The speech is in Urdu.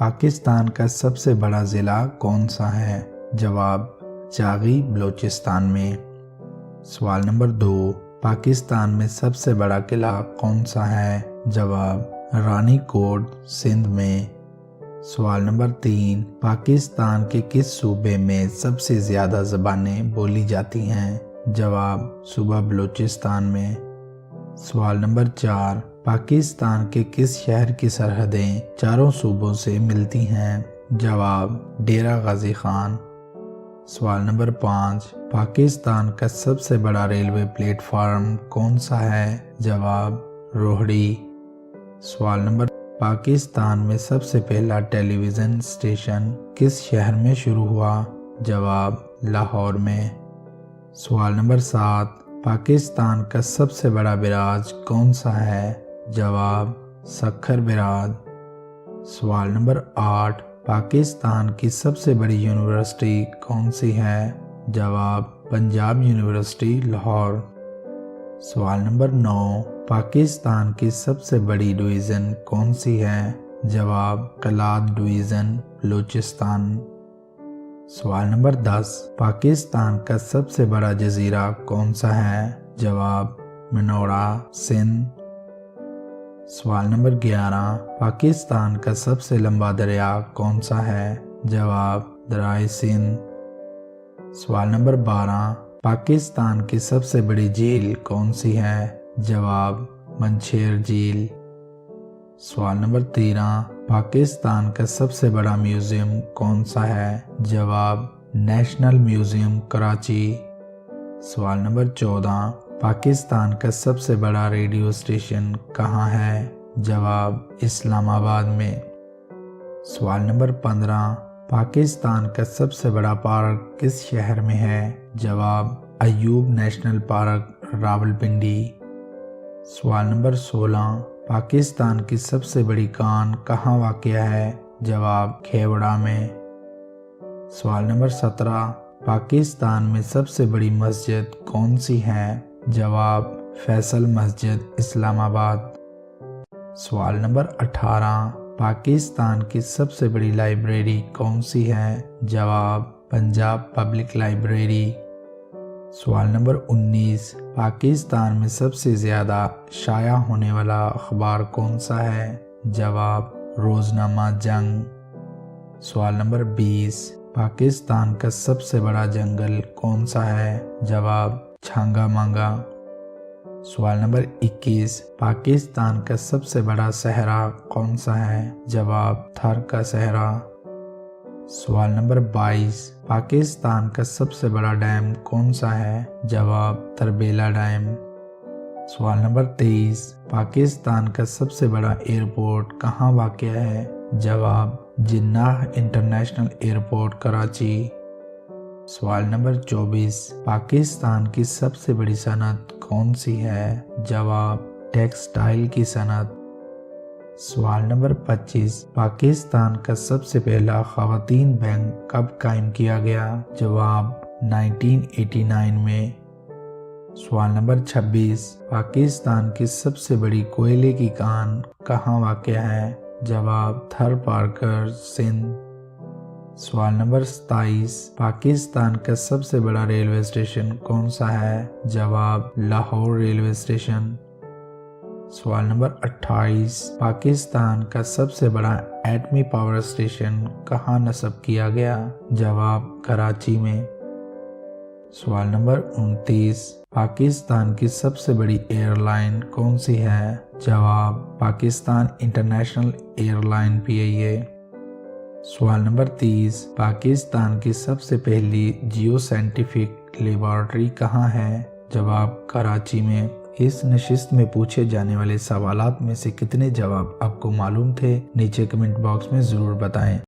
پاکستان کا سب سے بڑا ضلع کون سا ہے؟ جواب چاغی بلوچستان میں۔ سوال نمبر 2، پاکستان میں سب سے بڑا قلعہ کون سا ہے؟ جواب رانی کوٹ سندھ میں۔ سوال نمبر 3، پاکستان کے کس صوبے میں سب سے زیادہ زبانیں بولی جاتی ہیں؟ جواب صوبہ بلوچستان میں۔ سوال نمبر 4، پاکستان کے کس شہر کی سرحدیں چاروں صوبوں سے ملتی ہیں؟ جواب ڈیرہ غازی خان۔ سوال نمبر 5، پاکستان کا سب سے بڑا ریلوے پلیٹ فارم کون سا ہے؟ جواب روہڑی۔ سوال نمبر، پاکستان میں سب سے پہلا ٹیلی ویژن اسٹیشن کس شہر میں شروع ہوا؟ جواب لاہور میں۔ سوال نمبر 7، پاکستان کا سب سے بڑا براج کون سا ہے؟ جواب سکھر براج۔ سوال نمبر 8، پاکستان کی سب سے بڑی یونیورسٹی کون سی ہے؟ جواب پنجاب یونیورسٹی لاہور۔ سوال نمبر 9، پاکستان کی سب سے بڑی ڈویژن کون سی ہے؟ جواب کلات ڈویژن بلوچستان۔ سوال نمبر 10، پاکستان کا سب سے بڑا جزیرہ کون سا ہے؟ جواب منورہ سندھ۔ سوال نمبر 11، پاکستان کا سب سے لمبا دریا کون سا ہے؟ جواب دریائے سندھ۔ سوال نمبر 12، پاکستان کی سب سے بڑی جھیل کون سی ہے؟ جواب منچھیر جھیل۔ سوال نمبر 13، پاکستان کا سب سے بڑا میوزیم کون سا ہے؟ جواب نیشنل میوزیم کراچی۔ سوال نمبر 14، پاکستان کا سب سے بڑا ریڈیو اسٹیشن کہاں ہے؟ جواب اسلام آباد میں۔ سوال نمبر 15، پاکستان کا سب سے بڑا پارک کس شہر میں ہے؟ جواب ایوب نیشنل پارک راولپنڈی۔ سوال نمبر 16، پاکستان کی سب سے بڑی کان کہاں واقع ہے؟ جواب کھیوڑا میں۔ سوال نمبر 17، پاکستان میں سب سے بڑی مسجد کون سی ہے؟ جواب فیصل مسجد اسلام آباد۔ سوال نمبر 18، پاکستان کی سب سے بڑی لائبریری کون سی ہے؟ جواب پنجاب پبلک لائبریری۔ سوال نمبر 19، پاکستان میں سب سے زیادہ شائع ہونے والا اخبار کون سا ہے؟ جواب روزنامہ جنگ۔ سوال نمبر 20، پاکستان کا سب سے بڑا جنگل کون سا ہے؟ جواب چھانگا مانگا۔ سوال نمبر 21، پاکستان کا سب سے بڑا صحرا کون سا ہے؟ جواب تھر کا صحرا۔ سوال نمبر 22، پاکستان کا سب سے بڑا ڈیم کون سا ہے؟ جواب تربیلا ڈیم۔ سوال نمبر 23، پاکستان کا سب سے بڑا ایئرپورٹ کہاں واقع ہے؟ جواب جناح انٹرنیشنل ایئرپورٹ کراچی۔ سوال نمبر 24، پاکستان کی سب سے بڑی صنعت کون سی ہے؟ جواب ٹیکسٹائل کی صنعت۔ سوال نمبر 25، پاکستان کا سب سے پہلا خواتین بینک کب قائم کیا گیا؟ جواب 1989 میں۔ سوال نمبر 26، پاکستان کی سب سے بڑی کوئلے کی کان کہاں واقع ہے؟ جواب تھر پارکر سندھ۔ سوال نمبر 27، پاکستان کا سب سے بڑا ریلوے اسٹیشن کون سا ہے؟ جواب لاہور ریلوے اسٹیشن۔ سوال نمبر 28، پاکستان کا سب سے بڑا ایٹمی پاور اسٹیشن کہاں نصب کیا گیا؟ جواب کراچی میں۔ سوال نمبر 29، پاکستان کی سب سے بڑی ایئر لائن کون سی ہے؟ جواب Pakistan international air line PIA۔ سوال نمبر 30، پاکستان کی سب سے پہلی جیو سائنٹیفک لیبارٹری کہاں ہے؟ جواب کراچی میں۔ اس نشست میں پوچھے جانے والے سوالات میں سے کتنے جواب آپ کو معلوم تھے؟ نیچے کمنٹ باکس میں ضرور بتائیں۔